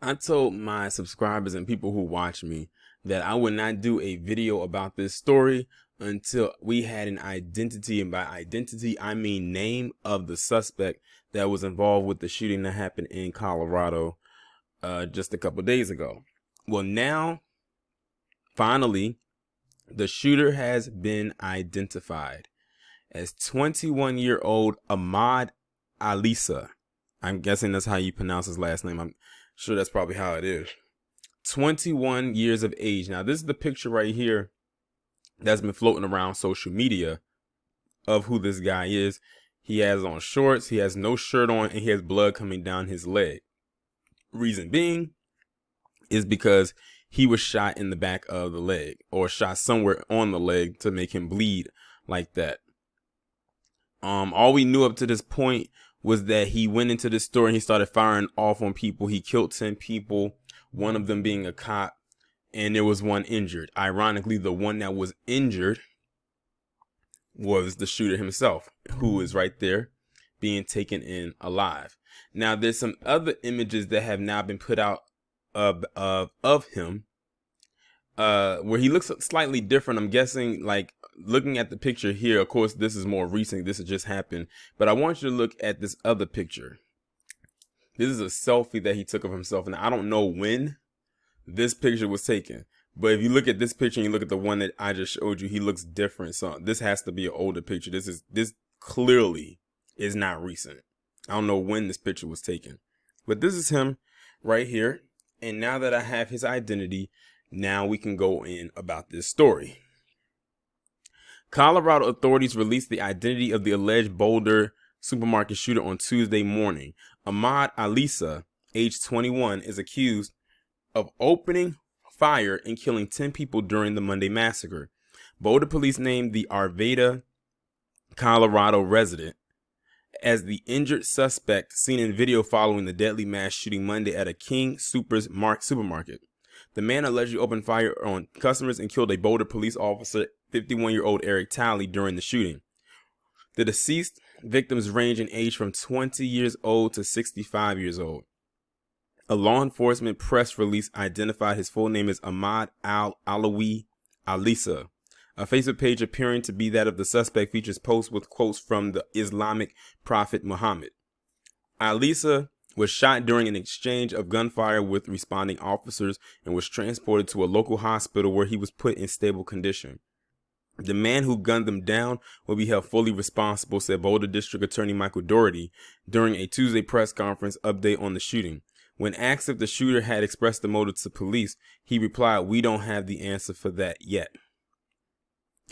I told my subscribers and people who watch me that I would not do a video about this story until we had an identity, and by identity I mean name of the suspect that was involved with the shooting that happened in Colorado just a couple days ago. Well, now finally the shooter has been identified as 21-year-old Ahmad Alissa. I'm guessing that's how you pronounce his last name. I'm sure that's probably how it is. 21 years of age. Now, this is the picture right here that's been floating around social media of who this guy is. He has on shorts, he has no shirt on, and he has blood coming down his leg. Reason being is because he was shot in the back of the leg, or shot somewhere on the leg to make him bleed like that. All we knew up to this point was that he went into the store and he started firing off on people. He killed 10 people, one of them being a cop, and there was one injured. Ironically, the one that was injured was the shooter himself, who is right there being taken in alive. Now, there's some other images that have now been put out of him where he looks slightly different. I'm guessing, like, looking at the picture here, of course, this is more recent. This has just happened. But I want you to look at this other picture. This is a selfie that he took of himself. And I don't know when this picture was taken. But if you look at this picture and you look at the one that I just showed you, he looks different. So this has to be an older picture. This clearly is not recent. I don't know when this picture was taken. But this is him right here. And now that I have his identity, now we can go in about this story. Colorado authorities released the identity of the alleged Boulder supermarket shooter on Tuesday morning. Ahmad Alissa, age 21, is accused of opening fire and killing 10 people during the Monday massacre. Boulder police named the Arvada, Colorado resident as the injured suspect seen in video following the deadly mass shooting Monday at a King Soopers supermarket. The man allegedly opened fire on customers and killed a Boulder police officer, 51-year-old Eric Talley, during the shooting. The deceased victims range in age from 20 years old to 65 years old. A law enforcement press release identified his full name as Ahmad Alissa. A Facebook page appearing to be that of the suspect features posts with quotes from the Islamic prophet Muhammad. Alissa was shot during an exchange of gunfire with responding officers and was transported to a local hospital where he was put in stable condition. The man who gunned them down will be held fully responsible, said Boulder District Attorney Michael Doherty during a Tuesday press conference update on the shooting. When asked if the shooter had expressed the motive to police, he replied, "We don't have the answer for that yet."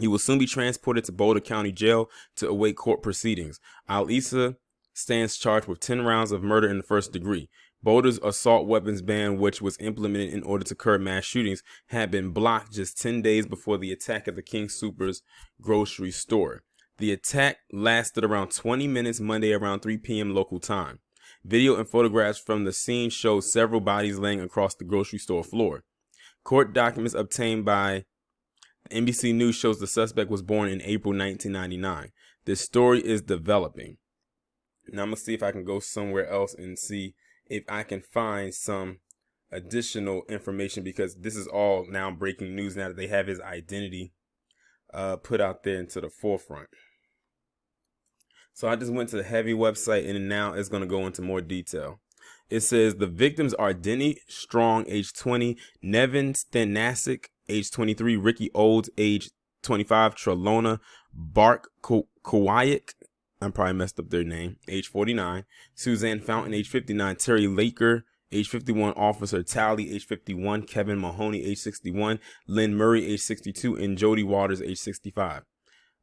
He will soon be transported to Boulder County Jail to await court proceedings. Alissa stands charged with 10 rounds of murder in the first degree. Boulder's assault weapons ban, which was implemented in order to curb mass shootings, had been blocked just 10 days before the attack at the King Soopers grocery store. The attack lasted around 20 minutes Monday around 3 p.m. local time. Video and photographs from the scene show several bodies laying across the grocery store floor. Court documents obtained by NBC News shows the suspect was born in April 1999. This story is developing. Now I'm going to see if I can go somewhere else and see if I can find some additional information, because this is all now breaking news now that they have his identity put out there into the forefront. So I just went to the Heavy website and now it's going to go into more detail. It says the victims are Denny Strong, age 20, Nevin Stanasic, age 23, Ricky Olds, age 25, Trelona Bark Kowayik, I probably messed up their name, age 49, Suzanne Fountain, age 59, Terry Laker, age 51, Officer Talley, age 51, Kevin Mahoney, age 61, Lynn Murray, age 62, and Jody Waters, age 65.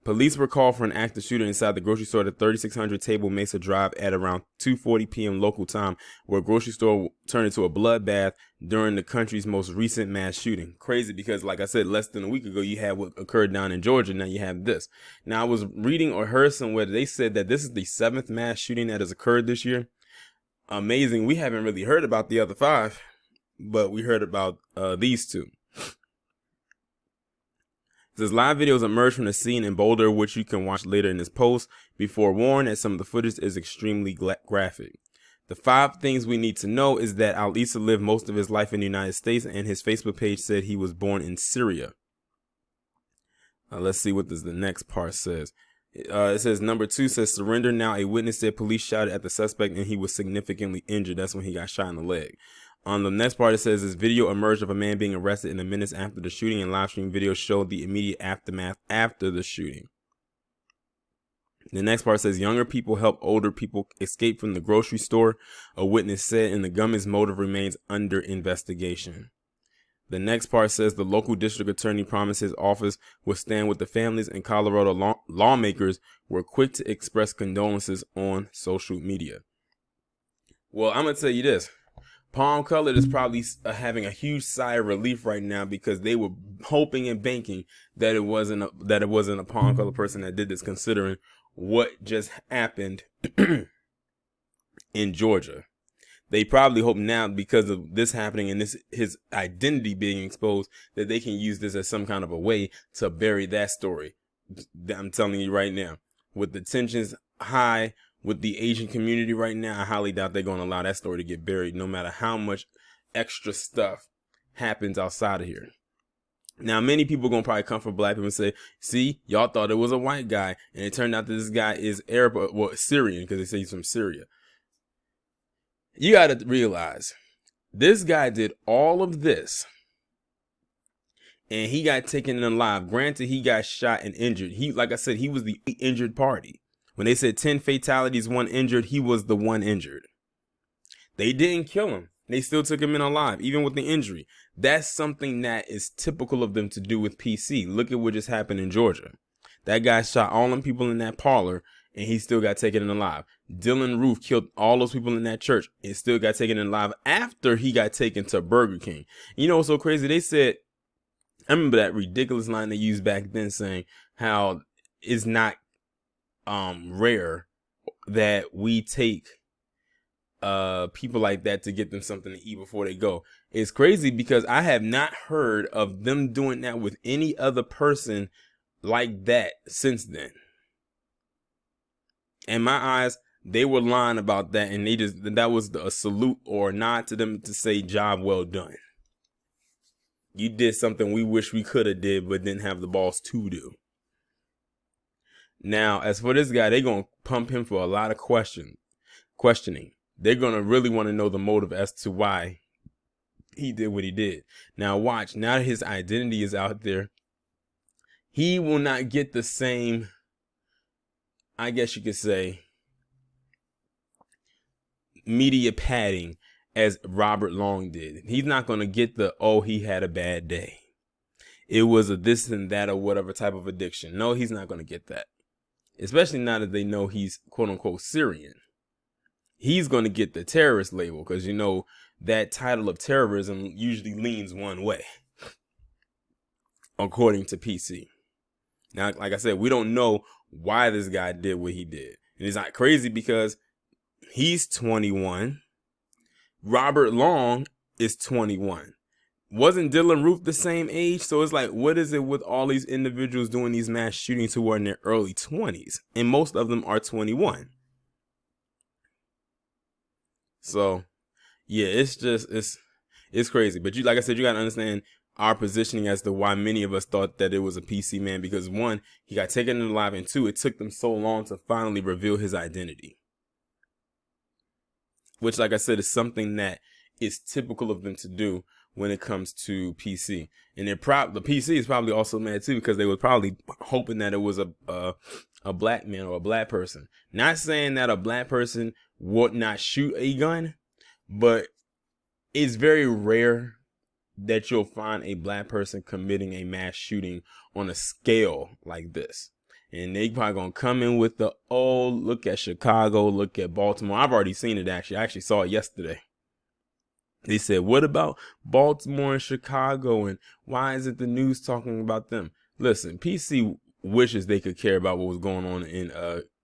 Police were called for an active shooter inside the grocery store at 3600 Table Mesa Drive at around 2:40 p.m. local time, where a grocery store turned into a bloodbath during the country's most recent mass shooting. Crazy because, like I said, less than a week ago, you had what occurred down in Georgia. Now you have this. Now, I was reading or heard somewhere they said that this is the 7th mass shooting that has occurred this year. Amazing. We haven't really heard about the other 5, but we heard about these 2. Says live videos emerged from the scene in Boulder, which you can watch later in this post. Be forewarned that some of the footage is extremely graphic. The 5 things we need to know is that Alissa lived most of his life in the United States, and his Facebook page said he was born in Syria. Let's see what the next part says. It says number 2 says surrender now. A witness said police shouted at the suspect and he was significantly injured. That's when he got shot in the leg. On the next part, it says this video emerged of a man being arrested in the minutes after the shooting, and live stream video showed the immediate aftermath after the shooting. The next part says younger people help older people escape from the grocery store, a witness said, and the gunman's motive remains under investigation. The next part says the local district attorney promised his office would stand with the families, and Colorado lawmakers were quick to express condolences on social media. Well, I'm going to tell you this. Palm Colored is probably having a huge sigh of relief right now because they were hoping and banking that it wasn't a Palm Colored person that did this, considering what just happened in Georgia. They probably hope now, because of this happening and his identity being exposed, that they can use this as some kind of a way to bury that story. I'm telling you right now, with the tensions high with the Asian community right now, I highly doubt they're going to allow that story to get buried, no matter how much extra stuff happens outside of here. Now, many people are going to probably come for black people and say, see, y'all thought it was a white guy, and it turned out that this guy is Arab, well, Syrian, because they say he's from Syria. You got to realize, this guy did all of this, and he got taken alive. Granted, he got shot and injured. Like I said, he was the injured party. When they said 10 fatalities, 1 injured, he was the 1 injured. They didn't kill him. They still took him in alive, even with the injury. That's something that is typical of them to do with PC. Look at what just happened in Georgia. That guy shot all them people in that parlor, and he still got taken in alive. Dylan Roof killed all those people in that church and still got taken in alive after he got taken to Burger King. You know what's so crazy? They said, I remember that ridiculous line they used back then saying how it's not rare that we take people like that to get them something to eat before they go. It's crazy because I have not heard of them doing that with any other person like that since then. In my eyes, they were lying about that, and that was a salute or a nod to them to say job well done. You did something we wish we could have did but didn't have the balls to do. Now, as for this guy, they're going to pump him for a lot of questioning. They're going to really want to know the motive as to why he did what he did. Now, watch. Now that his identity is out there, he will not get the same, I guess you could say, media padding as Robert Long did. He's not going to get the, oh, he had a bad day. It was a this and that or whatever type of addiction. No, he's not going to get that. Especially now that they know he's quote unquote Syrian. He's going to get the terrorist label because, you know, that title of terrorism usually leans one way, according to PC. Now, like I said, we don't know why this guy did what he did. And it's not crazy because he's 21. Robert Long is 21. Wasn't Dylan Roof the same age? So it's like, what is it with all these individuals doing these mass shootings who are in their early 20s? And most of them are 21. So, yeah, it's crazy. But like I said, you got to understand our positioning as to why many of us thought that it was a PC man. Because 1, he got taken alive, and 2, it took them so long to finally reveal his identity. Which, like I said, is something that is typical of them to do when it comes to PC. And the PC is probably also mad too, because they were probably hoping that it was a black man or a black person. Not saying that a black person would not shoot a gun, but it's very rare that you'll find a black person committing a mass shooting on a scale like this. And they probably gonna come in with the, oh, look at Chicago, look at Baltimore. I've already seen it actually. I actually saw it yesterday. They said, what about Baltimore and Chicago, and why isn't the news talking about them? Listen, PC wishes they could care about what was going on in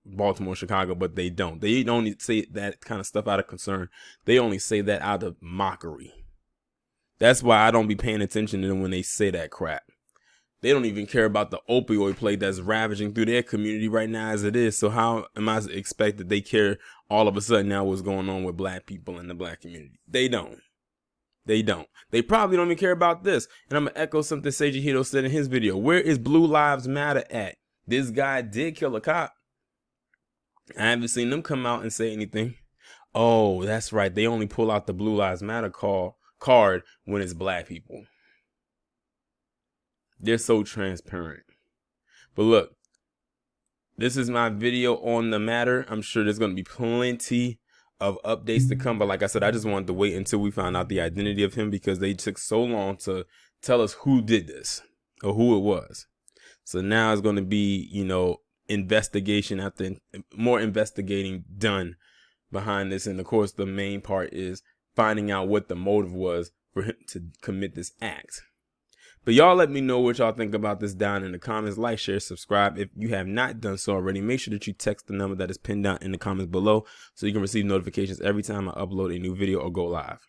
Baltimore, Chicago, but they don't. They don't say that kind of stuff out of concern. They only say that out of mockery. That's why I don't be paying attention to them when they say that crap. They don't even care about the opioid plague that's ravaging through their community right now as it is. So how am I to expect that they care all of a sudden now what's going on with black people in the black community? They don't. They don't. They probably don't even care about this. And I'm going to echo something Seiji Hito said in his video. Where is Blue Lives Matter at? This guy did kill a cop. I haven't seen them come out and say anything. Oh, that's right. They only pull out the Blue Lives Matter card when it's black people. They're so transparent. But look, this is my video on the matter. I'm sure there's going to be plenty of updates to come. But like I said, I just wanted to wait until we found out the identity of him because they took so long to tell us who did this or who it was. So now it's going to be, you know, investigation after more investigating done behind this. And of course, the main part is finding out what the motive was for him to commit this act. But y'all let me know what y'all think about this down in the comments. Like, share, subscribe. If you have not done so already, make sure that you text the number that is pinned down in the comments below so you can receive notifications every time I upload a new video or go live.